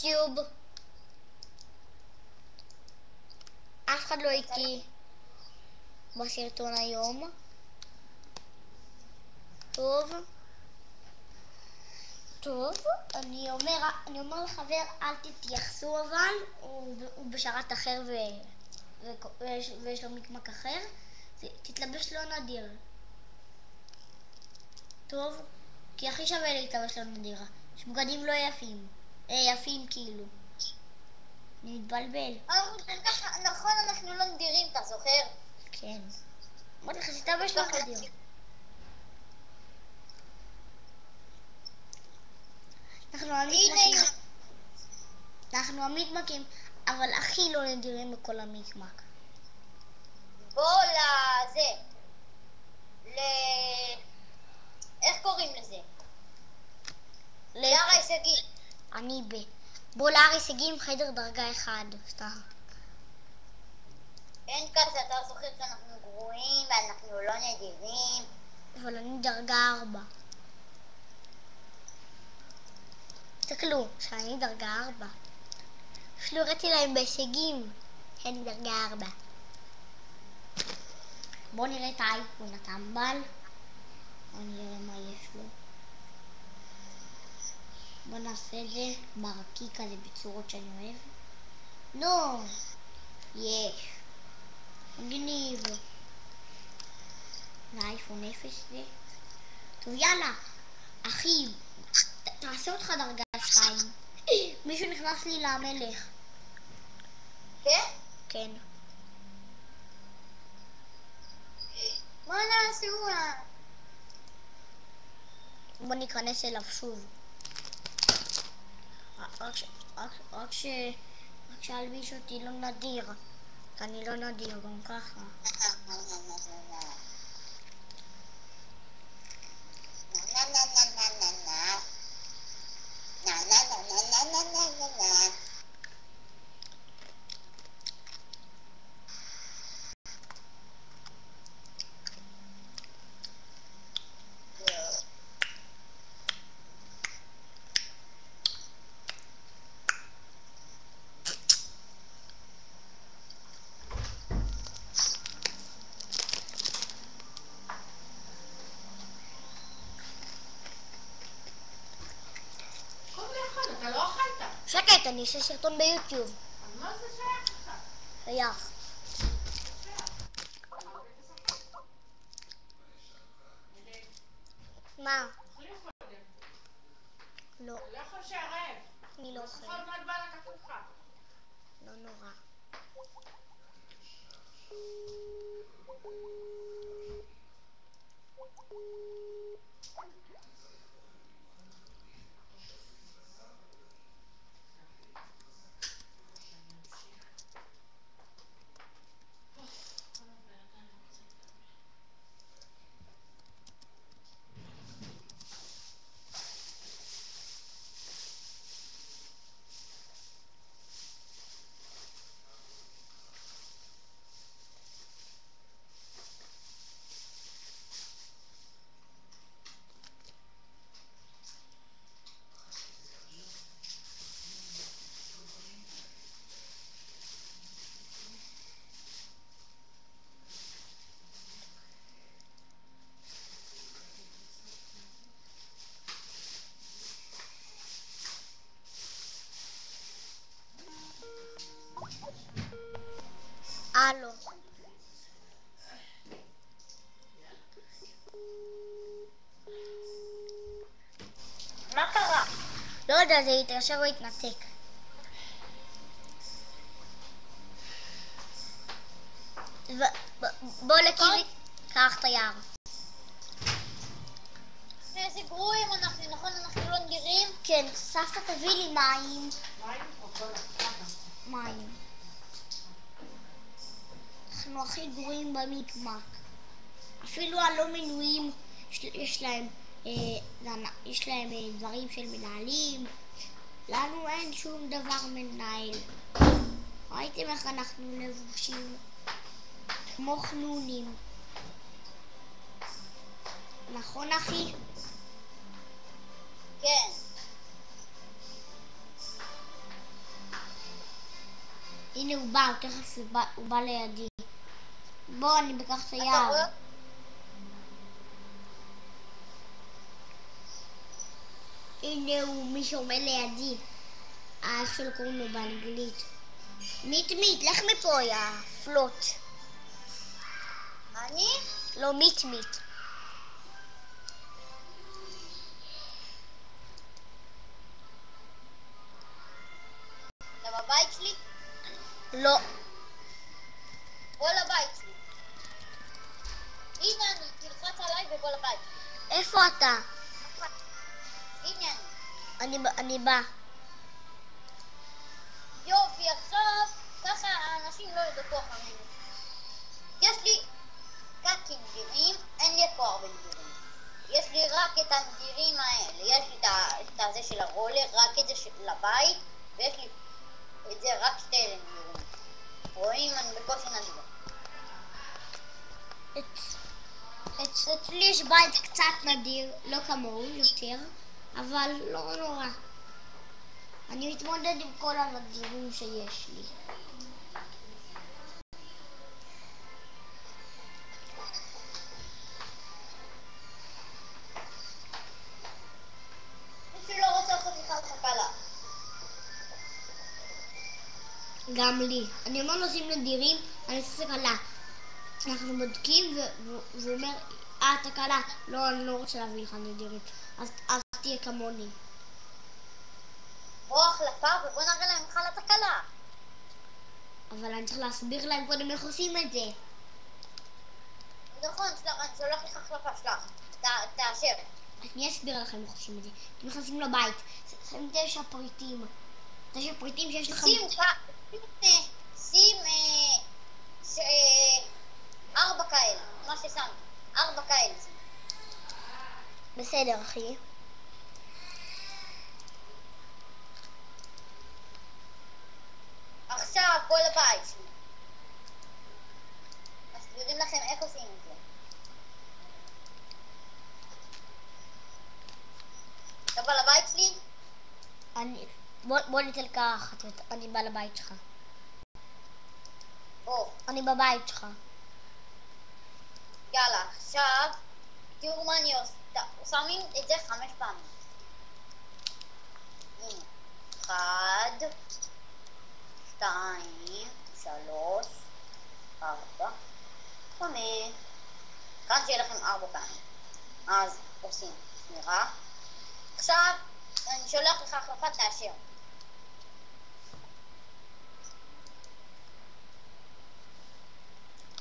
ביוטיוב. אף אחד לא איתי בסרטון היום. טוב, אני אומר לחבר, אל תתייחסו, אבל הוא בשרת אחר ויש לו מקמק אחר. תתלבש לא נדיר. טוב? כי הכי שווה להתלבש לא נדירה. יש בגדים לא יפים. יפים כאילו. אני מתבלבל. נכון, אנחנו לא נדירים, אתה זוכר? כן. אמרתי לך שתלבש לא נדיר. אנחנו המקמקים, אבל הכי לא נדירים בכל המקמק. בוא לזה. איך קוראים לזה? להר ההישגים. אני בוא להר הישגים, חדר דרגה 1. סתם. אין כזה, אתה זוכר שאנחנו גרועים ואנחנו לא נדירים. אבל אני דרגה 4. תסתכלו, שאני דרגה 4. אפילו הראיתי להם בהישגים. אני דרגה 4. בואו נראה את האייקון הטמבל. בואו נראה מה יש לו. בואו נעשה את זה מרקי כזה בצורות שאני אוהב. נו! יש. מגניב. זה אייפון 0 זה. טוב יאללה. אחי, תעשה אותך דרגה 2. מישהו נכנס לי למלך. כן? כן. מה נעשו? בוא ניכנס אליו שוב. רק שאלביש אותי לא נדיר. כי אני לא נדיר גם ככה. שקט, אני אעשה סרטון ביוטיוב. מה זה שייך לך? שייך. מה? לא. לא יכול שערב. אני לא בסוף אוכל. עוד מעט בא לקחת אותך. לא נורא. הלו. מה קרה? לא יודע, זה יתקשר או יתנתק. בוא לקירי, קח את היער. איזה גרועים אנחנו, נכון? אנחנו לא נדירים? כן, סבתא תביא לי מים. מים או כל הסתם? מים. אנחנו הכי גרועים במקמק. אפילו הלא מנויים יש להם דברים של מנהלים. לנו אין שום דבר מנהל. ראיתם איך אנחנו לבושים? כמו חנונים. נכון אחי? כן. הנה הוא בא, תכף הוא בא לידי. בוא, אני אקח את אתה רואה? היד. הנה הוא, מי שעומד לידי. איך שלו קוראים לו באנגלית. מיט, לך מפה, יא פלוט. אני? לא, מיט. אתה בבית שלי? לא. בוא לבית שלי. הנה אני, תלחץ עליי ובוא לבית שלי. איפה אתה? הנה אני. אני בא. יופי, עכשיו, ככה האנשים לא ידעו אחרינו. יש לי קאקים נדירים, אין לי פה הרבה נדירים. יש לי רק את הנדירים האלה. יש לי את הזה של הרולר, רק את זה של הבית, ויש לי את זה רק שתי אלה נדירים. רואים? אני בקושי נדיר. אצלי יש בית קצת נדיר, לא כמוהו יותר, אבל לא נורא. אני מתמודד עם כל הנדירים שיש לי. מישהו לא רוצה לעשות לך תקלה. גם לי. אני אומר לו שים נדירים, אני עושה תקלה. אנחנו בודקים והוא אומר, תקלה. לא, אני לא רוצה להביא לך נדירים. אז תהיה כמוני. בוא החלפה ובוא נראה להם לך לתקלה. אבל אני צריך להסביר להם קודם איך עושים את זה. נכון, אני שולח לך החלפה, שלח. תאשר. אני אסביר לכם איך עושים את זה. אתם נכנסים לבית, שמים 9 פריטים. 9 פריטים שיש לכם... שים 4 כאלה, מה ששמתי. 4 כאלה. בסדר, אחי. עכשיו בוא לבית שלי. מסבירים לכם איך עושים את זה. אתה בא לבית שלי? בוא ניתן ככה, אני בא לבית שלך. בוא. אני בבית שלך. יאללה, עכשיו תראו מה אני עושה. שמים את זה 5 פעמים. הנה. 1, 2, 3, 4, 5. כאן שיהיה לכם 4 פעמים. אז עושים שמירה. עכשיו אני שולח לך החלפה, תאשר.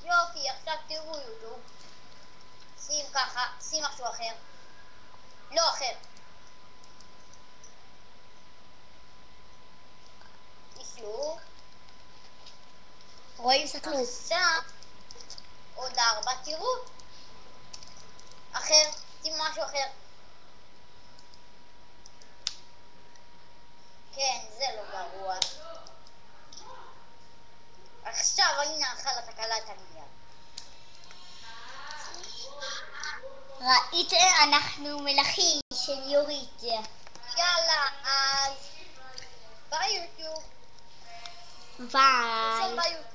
יופי, עכשיו תראו יוטיוב. שים ככה, שים משהו אחר. לא אחר. אישור. רואים סתלו. עכשיו עוד 4, תראו. אחר, שים משהו אחר. כן, זה לא גרוע. עכשיו הנה אכל התקלה את המיליארד. ראיתם? אנחנו מלכים של יורית. יאללה, אז ביי יוטיוב. ביי. ביי יוטיוב.